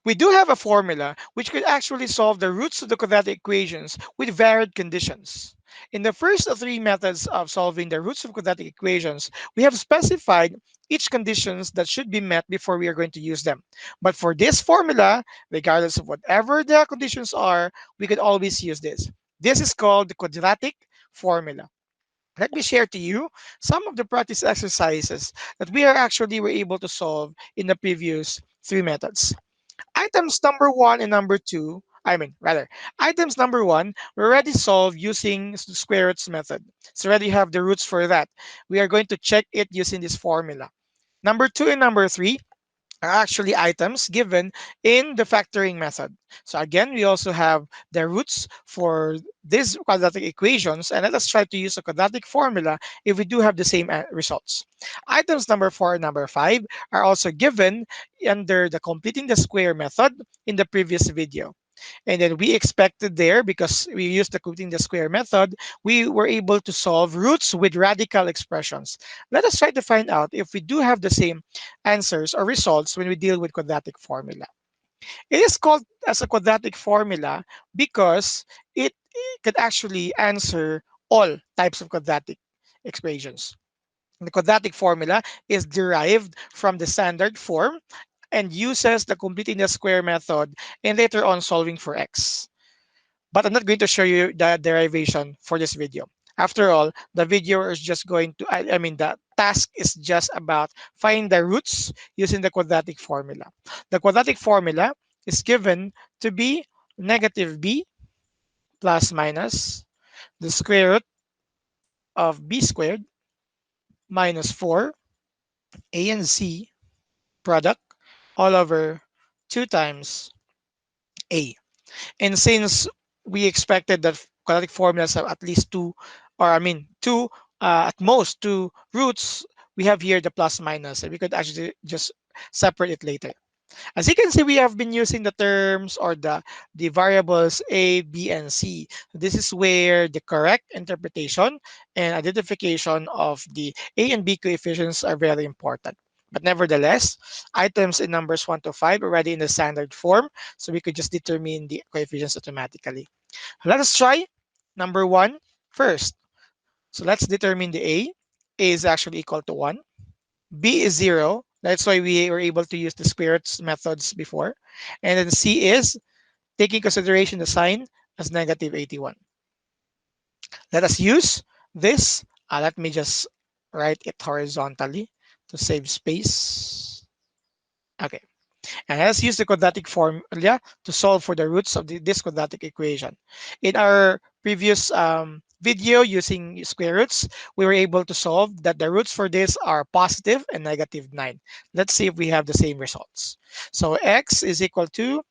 We do have a formula which could actually solve the roots of the quadratic equations with varied conditions. In the first three methods of solving the roots of quadratic equations, we have specified each conditions that should be met before we are going to use them. But for this formula, regardless of whatever the conditions are, we could always use this. This is called the quadratic formula. Let me share to you some of the practice exercises that we are actually were able to solve in the previous three methods. Items number one and number two, I mean, rather, items number one, we already solved using the square roots method. So already have the roots for that. We are going to check it using this formula. Number two and number three are actually items given in the factoring method. So again, we also have the roots for these quadratic equations, and let us try to use a quadratic formula if we do have the same results. Items number four and number five are also given under the completing the square method in the previous video. And then we expected there, because we used the completing the square method, we were able to solve roots with radical expressions. Let us try to find out if we do have the same answers or results when we deal with quadratic formula. It is called as a quadratic formula because it could actually answer all types of quadratic equations. The quadratic formula is derived from the standard form and uses the completing the square method and later on solving for x. But I'm not going to show you the derivation for this video. After all, the video is just going to, I mean, the task is just about finding the roots using the quadratic formula. The quadratic formula is given to be negative b plus minus the square root of b squared minus 4 a and c product all over 2 times a. And since we expected that quadratic formulas have at least two, or I mean, two, at most two roots, we have here the plus minus, and we could actually just separate it later. As you can see, we have been using the terms or the variables a, b, and c. This is where the correct interpretation and identification of the a and b coefficients are very important. But nevertheless, items in numbers 1 to 5 are already in the standard form, so we could just determine the coefficients automatically. Let us try number one first. So let's determine the a. A is actually equal to 1. B is 0. That's why we were able to use the square roots methods before. And then C is taking consideration the sign as negative 81. Let us use this. Let me just write it horizontally to save space. Okay. And let us use the quadratic formula to solve for the roots of this quadratic equation. In our previous video using square roots, we were able to solve that the roots for this are positive and negative 9. Let's see if we have the same results. So x is equal to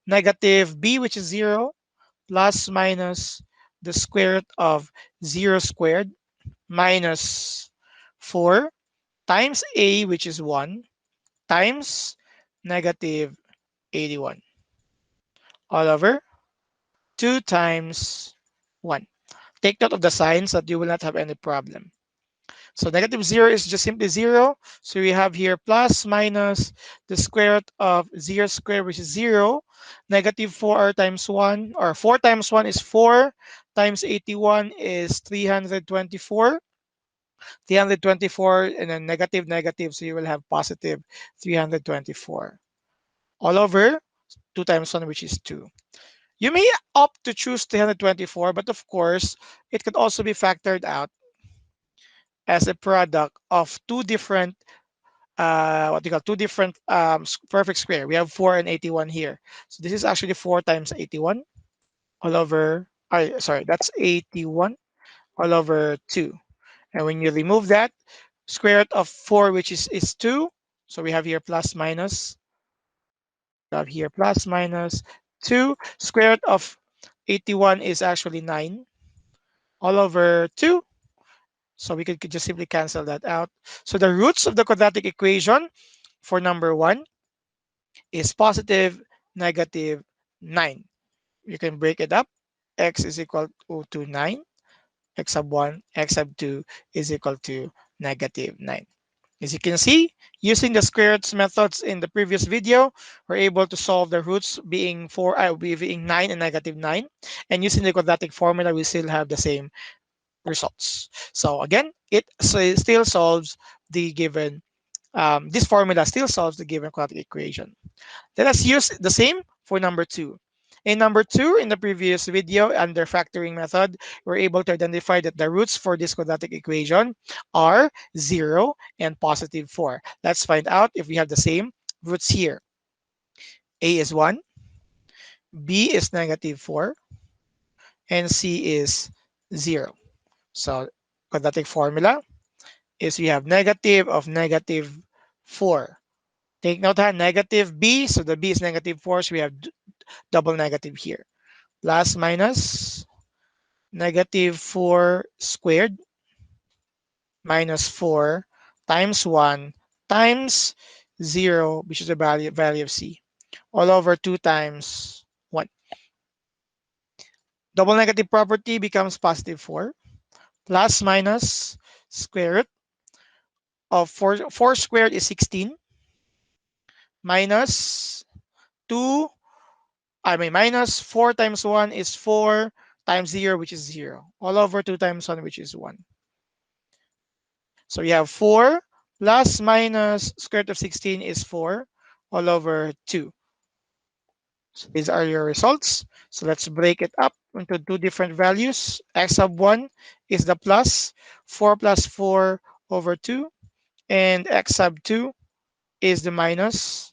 negative b, which is 0, plus minus the square root of 0 squared minus 4 times a, which is 1, times negative 81 all over 2 times 1. Take note of the signs so that you will not have any problem. So negative 0 is just simply 0. So we have here plus minus the square root of 0 squared, which is 0. Negative 4 times 1, or 4 times 1 is 4, times 81 is 324. 324 and then negative negative, so you will have positive 324 all over 2 times 1, which is 2. You may opt to choose 324, but of course, it could also be factored out as a product of two different, what do you call, two different perfect square. We have 4 and 81 here. So this is actually 4 times 81 all over, sorry, that's 81 all over 2. And when you remove that, square root of 4, which is 2. So we have here plus minus, we have here plus minus 2. Square root of 81 is actually 9 all over 2. So we could just simply cancel that out. So the roots of the quadratic equation for number 1 is positive, negative, 9. You can break it up. X is equal to 9. X sub 1, X sub 2 is equal to negative 9. As you can see, using the square roots methods in the previous video, we're able to solve the roots being being 9 and negative 9. And using the quadratic formula, we still have the same results. So again, it still solves the given, this formula still solves the given quadratic equation. Let us use the same for number two. In number two, in the previous video, under factoring method, we're able to identify that the roots for this quadratic equation are 0 and positive 4. Let's find out if we have the same roots here. A is 1, B is negative 4, and C is 0. So quadratic formula is we have negative of negative 4. Take note ha, negative B, so the B is negative 4, so we have double negative here. Plus minus negative 4 squared minus 4 times 1 times 0, which is the value of C, all over 2 times 1. Double negative property becomes positive 4 plus minus square root of 4 squared is 16 minus 2, minus 4 times 1 is 4 times 0, which is 0, all over 2 times 1, which is 1. So we have 4 plus minus square root of 16 is 4 all over 2. So these are your results. So let's break it up into two different values. X sub 1 is the plus, 4 plus 4 over 2. And x sub 2 is the minus,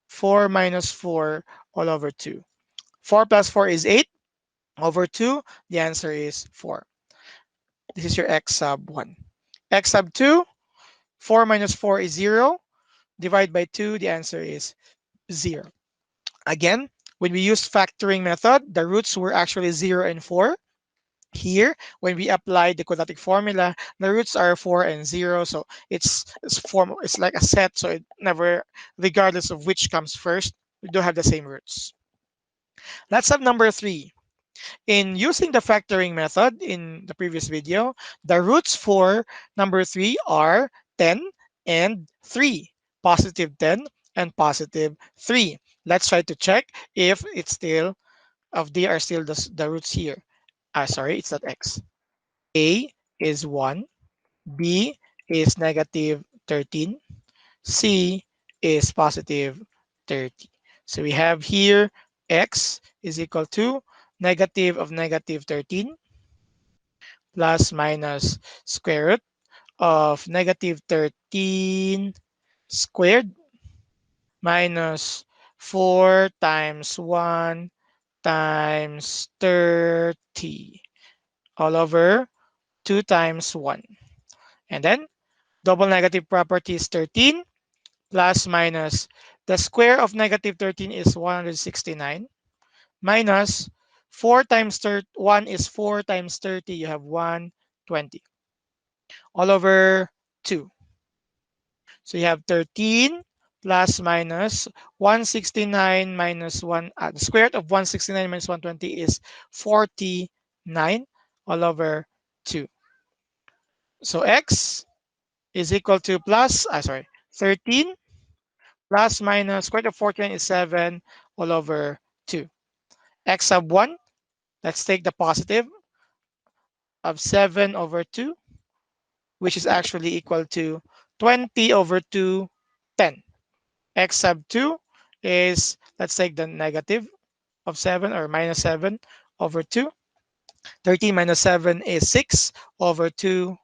4 minus 4 all over 2. 4 plus 4 is 8 over 2. The answer is 4. This is your x sub 1. X sub 2, 4 minus 4 is 0. Divide by 2, the answer is 0. Again, when we used factoring method, the roots were actually 0 and 4. Here, when we apply the quadratic formula, the roots are 4 and 0. So it's like a set. So it never, regardless of which comes first, we do have the same roots. Let's have number 3. In using the factoring method in the previous video, the roots for number 3 are 10 and 3, positive 10 and positive 3. Let's try to check if it's still, if they are still the roots here. Sorry, it's not x. A is 1, B is negative 13, C is positive 30. So we have here x is equal to negative of negative 13 plus minus square root of negative 13 squared minus 4 times 1 times 30 all over 2 times 1. And then double negative property is 13 plus minus the square of negative 13 is 169 minus 4 times 1 is 4 times 30. You have 120 all over 2. So you have 13 plus minus 169 minus 1. The square root of 169 minus 120 is 49 all over 2. So x is equal to 13 plus minus square root of 49 is 7 all over 2. X sub 1, let's take the positive of 7 over 2, which is actually equal to 20 over 2, 10. X sub 2 is, let's take the negative of 7 or minus 7 over 2. 13 minus 7 is 6 over 2,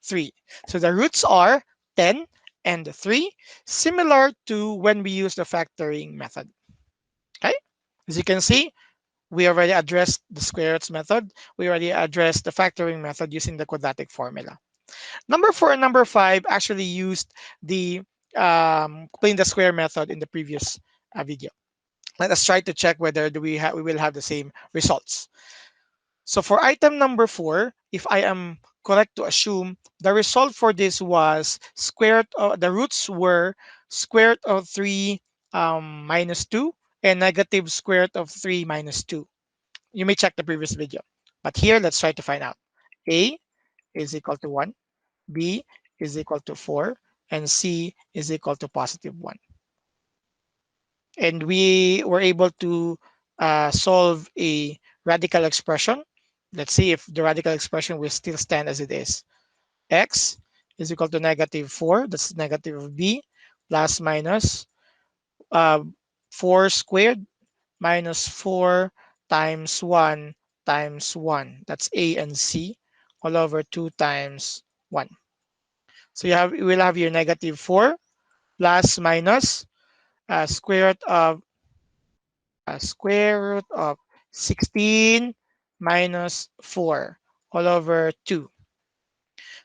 3. So the roots are 10 and 3, similar to when we use the factoring method. Okay? As you can see, we already addressed the square roots method. We already addressed the factoring method using the quadratic formula. Number 4 and number 5 actually used the plain the square method in the previous video. Let us try to check whether we will have the same results. So for item number 4, if I am correct to assume, the result for this was the roots were square root of 3 minus 2 and negative square root of 3 minus 2. You may check the previous video. But here, let's try to find out. A is equal to 1, B is equal to 4, and c is equal to positive 1. And we were able to solve a radical expression. Let's see if the radical expression will still stand as it is. X is equal to negative 4, that's negative of b, plus minus uh, 4 squared minus 4 times 1 times 1. That's a and c all over 2 times 1. So you will have your negative 4 plus minus square root of 16 minus 4 all over 2.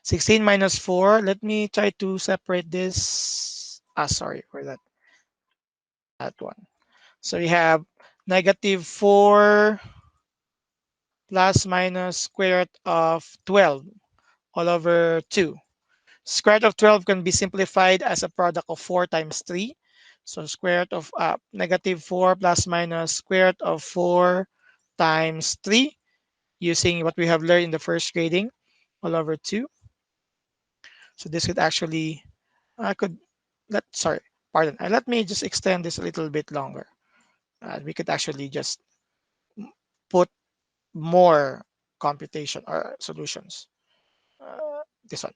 16 minus 4, let me try to separate this. Sorry for that one. So we have negative 4 plus minus square root of 12 all over 2. Square root of 12 can be simplified as a product of 4 times 3. So square root of negative 4 plus minus square root of 4 times 3 using what we have learned in the first grading all over 2. So this could actually, I could, sorry, pardon. Let me just extend this a little bit longer. We could actually just put more computation or solutions. This one.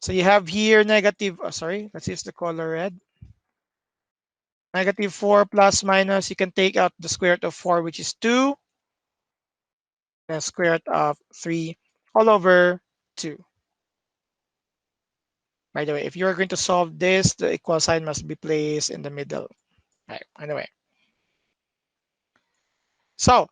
So you have here negative, sorry, let's use the color red. Negative 4 plus minus, you can take out the square root of 4, which is 2, and square root of 3 all over 2. By the way, if you're going to solve this, the equal sign must be placed in the middle. Right. Anyway, so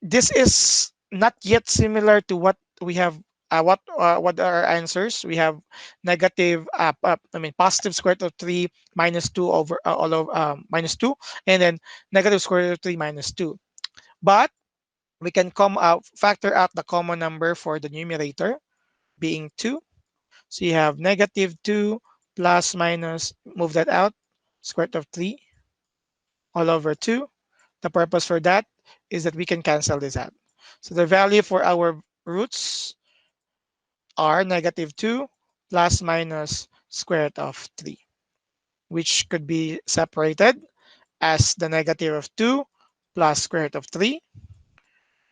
this is not yet similar to what we have. What are our answers? We have negative, I mean positive square root of 3 minus 2 over all of minus 2, and then negative square root of 3 minus 2. But we can come out factor out the common number for the numerator being 2. So you have negative 2 plus minus, move that out, square root of 3 all over 2. The purpose for that is that we can cancel this out. So the value for our roots are negative 2 plus minus square root of 3, which could be separated as the negative of 2 plus square root of 3,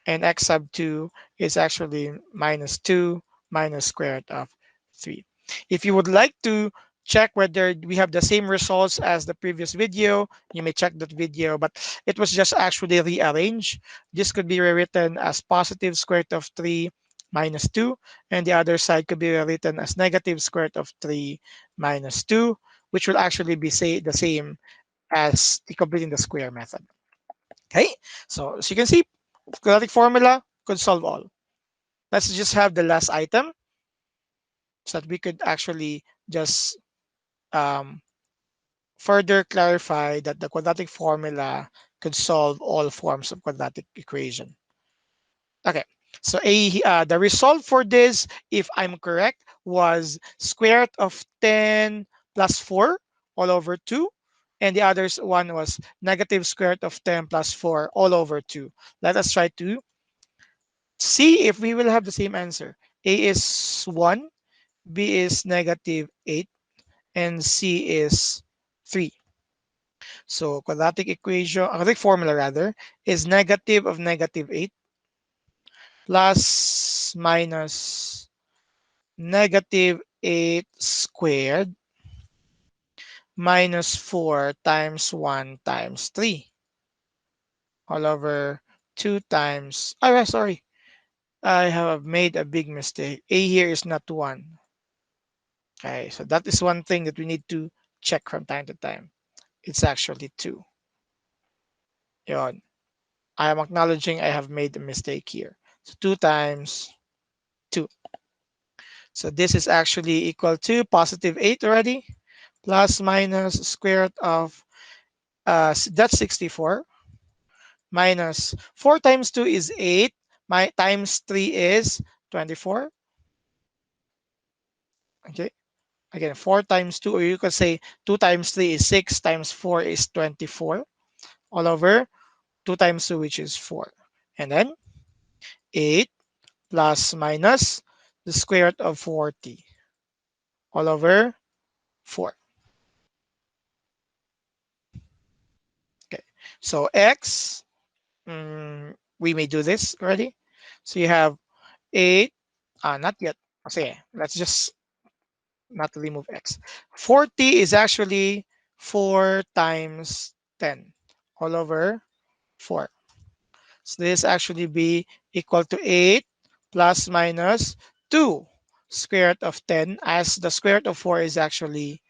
and x sub 2 is actually minus 2 minus square root of 3. If you would like to check whether we have the same results as the previous video, you may check that video, but it was just actually rearranged. This could be rewritten as positive square root of 3 minus 2, and the other side could be rewritten as negative square root of 3 minus 2, which will actually be the same as the completing the square method. Okay, so as you can see, quadratic formula could solve all. Let's just have the last item so that we could actually just um, further clarify that the quadratic formula could solve all forms of quadratic equation. Okay, so the result for this, if I'm correct, was square root of 10 plus 4 all over 2. And the other one was negative square root of 10 plus 4 all over 2. Let us try to see if we will have the same answer. A is 1, B is negative 8, and C is 3. So quadratic formula rather, is negative of negative 8 plus minus negative 8 squared minus 4 times 1 times 3 all over 2 times, oh sorry, I have made a big mistake. A here is not 1. Okay, so that is one thing that we need to check from time to time. It's actually 2. Yon. I am acknowledging I have made a mistake here. So 2 times 2. So this is actually equal to positive 8 already, plus minus square root of, that's 64, minus 4 times 2 is 8, my times 3 is 24. Okay, again, 4 times 2, or you could say 2 times 3 is 6, times 4 is 24, all over 2 times 2, which is 4. And then 8 plus minus the square root of 40 all over 4. Okay. So x, we may do this already. So you have 8, not yet. Okay, let's just not remove x. 40 is actually 4 times 10 all over 4. So this actually be equal to 8 plus minus 2 square root of 10, as the square root of 4 is actually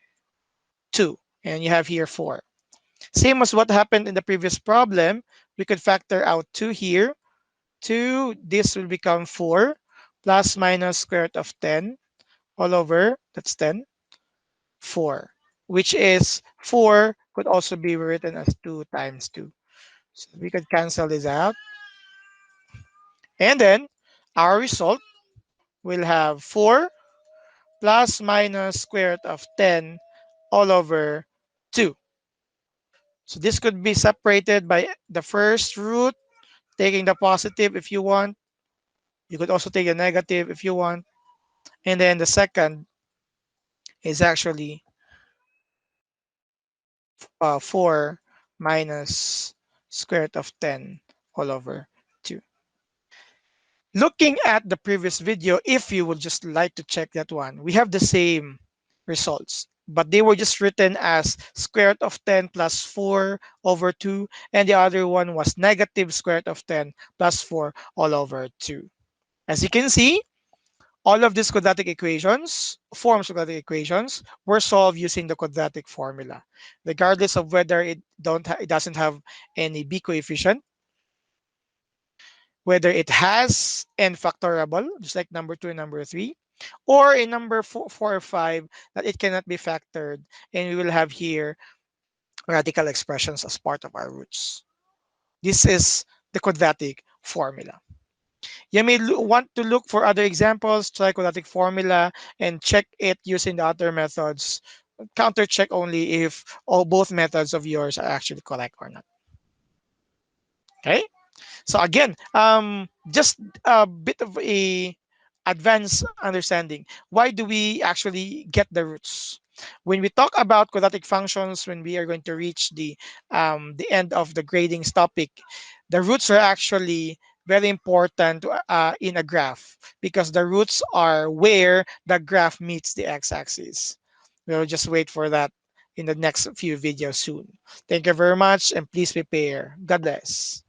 2. And you have here 4. Same as what happened in the previous problem, we could factor out 2 here. 2, this will become 4 plus minus square root of 10 all over, that's 10, 4, which is 4 could also be written as 2 times 2. So we could cancel this out. And then our result will have 4 plus minus square root of 10 all over 2. So this could be separated by the first root, taking the positive if you want. You could also take the negative if you want. And then the second is actually 4 minus square root of 10 all over 2. Looking at the previous video, if you would just like to check that one, we have the same results, but they were just written as square root of 10 plus 4 over 2, and the other one was negative square root of 10 plus 4 all over 2. As you can see, all of these quadratic equations, forms of quadratic equations, were solved using the quadratic formula, regardless of whether it doesn't have any b coefficient, whether it has n factorable, just like number 2 and number 3, or in number 4 or 5 that it cannot be factored, and we will have here radical expressions as part of our roots. This is the quadratic formula. You may want to look for other examples, try quadratic formula, and check it using the other methods. Counter check only if all both methods of yours are actually correct or not. Okay. So again, just a bit of a advanced understanding. Why do we actually get the roots? When we talk about quadratic functions, when we are going to reach the end of the gradings topic, the roots are actually very important in a graph, because the roots are where the graph meets the x-axis. We'll just wait for that in the next few videos soon. Thank you very much, and please prepare. God bless.